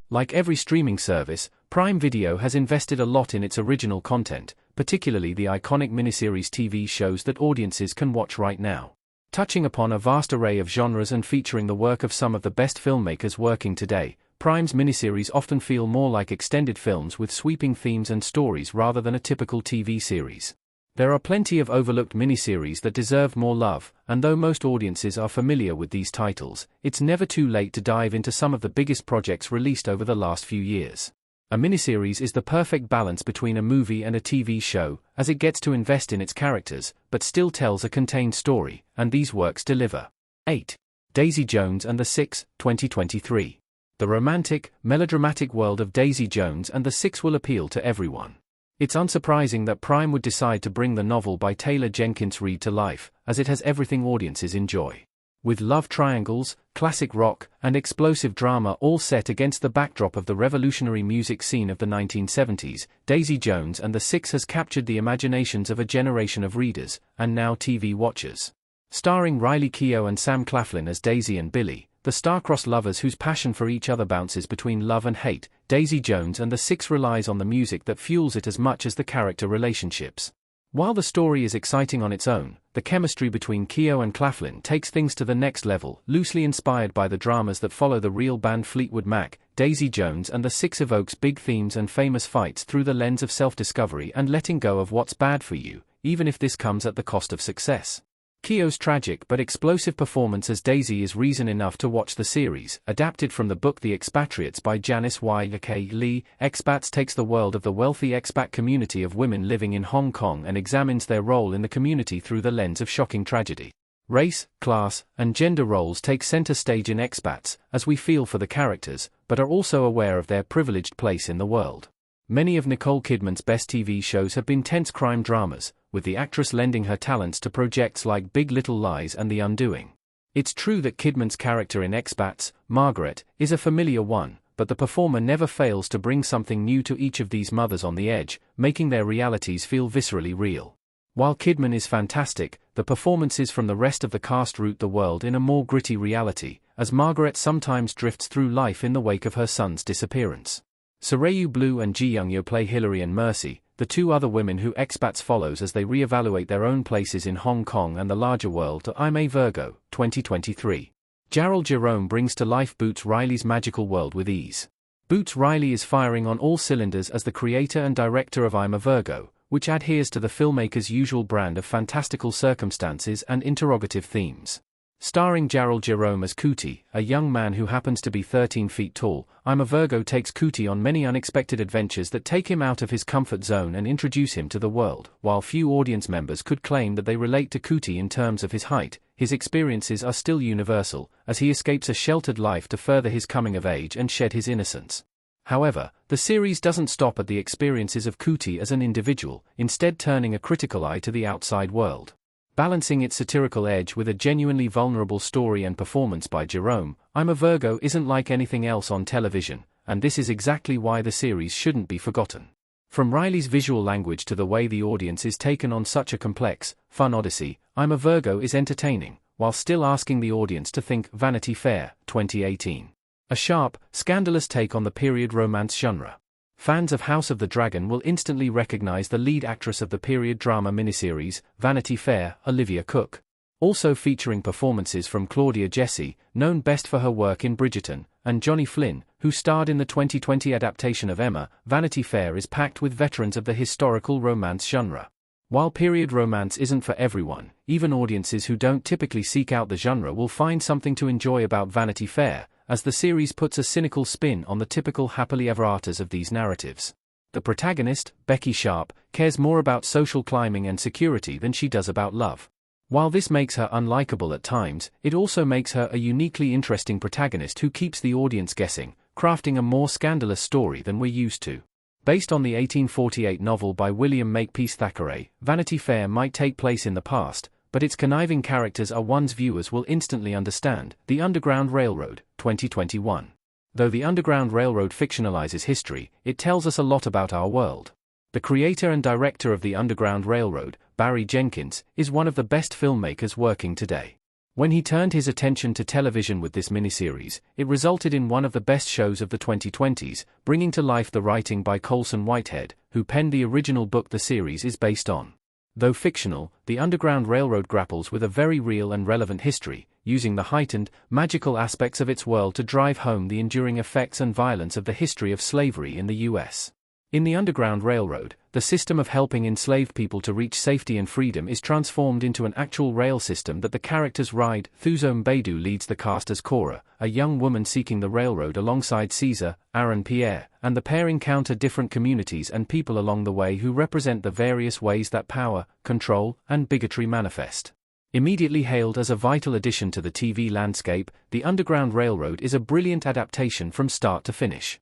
Like every streaming service, Prime Video has invested a lot in its original content, particularly the iconic miniseries TV shows that audiences can watch right now. Touching upon a vast array of genres and featuring the work of some of the best filmmakers working today, Prime's miniseries often feel more like extended films with sweeping themes and stories rather than a typical TV series. There are plenty of overlooked miniseries that deserve more love, and though most audiences are familiar with these titles, it's never too late to dive into some of the biggest projects released over the last few years. A miniseries is the perfect balance between a movie and a TV show, as it gets to invest in its characters, but still tells a contained story, and these works deliver. 8. Daisy Jones and the Six, 2023. The romantic, melodramatic world of Daisy Jones and the Six will appeal to everyone. It's unsurprising that Prime would decide to bring the novel by Taylor Jenkins Reid to life, as it has everything audiences enjoy. With love triangles, classic rock, and explosive drama all set against the backdrop of the revolutionary music scene of the 1970s, Daisy Jones and the Six has captured the imaginations of a generation of readers, and now TV watchers. Starring Riley Keough and Sam Claflin as Daisy and Billy, the star-crossed lovers whose passion for each other bounces between love and hate, Daisy Jones and the Six relies on the music that fuels it as much as the character relationships. While the story is exciting on its own, the chemistry between Keough and Claflin takes things to the next level. Loosely inspired by the dramas that follow the real band Fleetwood Mac, Daisy Jones and the Six evokes big themes and famous fights through the lens of self-discovery and letting go of what's bad for you, even if this comes at the cost of success. Keough's tragic but explosive performance as Daisy is reason enough to watch the series. Adapted from the book The Expatriates by Janice Y. K. Lee, Expats takes the world of the wealthy expat community of women living in Hong Kong and examines their role in the community through the lens of shocking tragedy. Race, class, and gender roles take center stage in Expats, as we feel for the characters, but are also aware of their privileged place in the world. Many of Nicole Kidman's best TV shows have been tense crime dramas, with the actress lending her talents to projects like Big Little Lies and The Undoing. It's true that Kidman's character in Expats, Margaret, is a familiar one, but the performer never fails to bring something new to each of these mothers on the edge, making their realities feel viscerally real. While Kidman is fantastic, the performances from the rest of the cast root the world in a more gritty reality, as Margaret sometimes drifts through life in the wake of her son's disappearance. Sarayu Blue and Ji Young-yo play Hilary and Mercy, the two other women who Expats follows as they reevaluate their own places in Hong Kong and the larger world to I'm a Virgo, 2023. Gerald Jerome brings to life Boots Riley's magical world with ease. Boots Riley is firing on all cylinders as the creator and director of I'm a Virgo, which adheres to the filmmaker's usual brand of fantastical circumstances and interrogative themes. Starring Gerald Jerome as Cootie, a young man who happens to be 13 feet tall, I'm a Virgo takes Cootie on many unexpected adventures that take him out of his comfort zone and introduce him to the world. While few audience members could claim that they relate to Cootie in terms of his height, his experiences are still universal, as he escapes a sheltered life to further his coming of age and shed his innocence. However, the series doesn't stop at the experiences of Cootie as an individual, instead turning a critical eye to the outside world. Balancing its satirical edge with a genuinely vulnerable story and performance by Jerome, I'm a Virgo isn't like anything else on television, and this is exactly why the series shouldn't be forgotten. From Riley's visual language to the way the audience is taken on such a complex, fun odyssey, I'm a Virgo is entertaining, while still asking the audience to think. Vanity Fair, 2018. A sharp, scandalous take on the period romance genre. Fans of House of the Dragon will instantly recognize the lead actress of the period drama miniseries, Vanity Fair, Olivia Cooke. Also featuring performances from Claudia Jessie, known best for her work in Bridgerton, and Johnny Flynn, who starred in the 2020 adaptation of Emma. Vanity Fair is packed with veterans of the historical romance genre. While period romance isn't for everyone, even audiences who don't typically seek out the genre will find something to enjoy about Vanity Fair, as the series puts a cynical spin on the typical happily ever afters of these narratives. The protagonist, Becky Sharp, cares more about social climbing and security than she does about love. While this makes her unlikable at times, it also makes her a uniquely interesting protagonist who keeps the audience guessing, crafting a more scandalous story than we're used to. Based on the 1848 novel by William Makepeace Thackeray, Vanity Fair might take place in the past, but its conniving characters are ones viewers will instantly understand. The Underground Railroad, 2021. Though the Underground Railroad fictionalizes history, it tells us a lot about our world. The creator and director of the Underground Railroad, Barry Jenkins, is one of the best filmmakers working today. When he turned his attention to television with this miniseries, it resulted in one of the best shows of the 2020s, bringing to life the writing by Colson Whitehead, who penned the original book the series is based on. Though fictional, the Underground Railroad grapples with a very real and relevant history, using the heightened, magical aspects of its world to drive home the enduring effects and violence of the history of slavery in the U.S. In the Underground Railroad, the system of helping enslaved people to reach safety and freedom is transformed into an actual rail system that the characters ride. Thuzo Mbedu leads the cast as Cora, a young woman seeking the railroad alongside Caesar, Aaron Pierre, and the pair encounter different communities and people along the way who represent the various ways that power, control, and bigotry manifest. Immediately hailed as a vital addition to the TV landscape, the Underground Railroad is a brilliant adaptation from start to finish.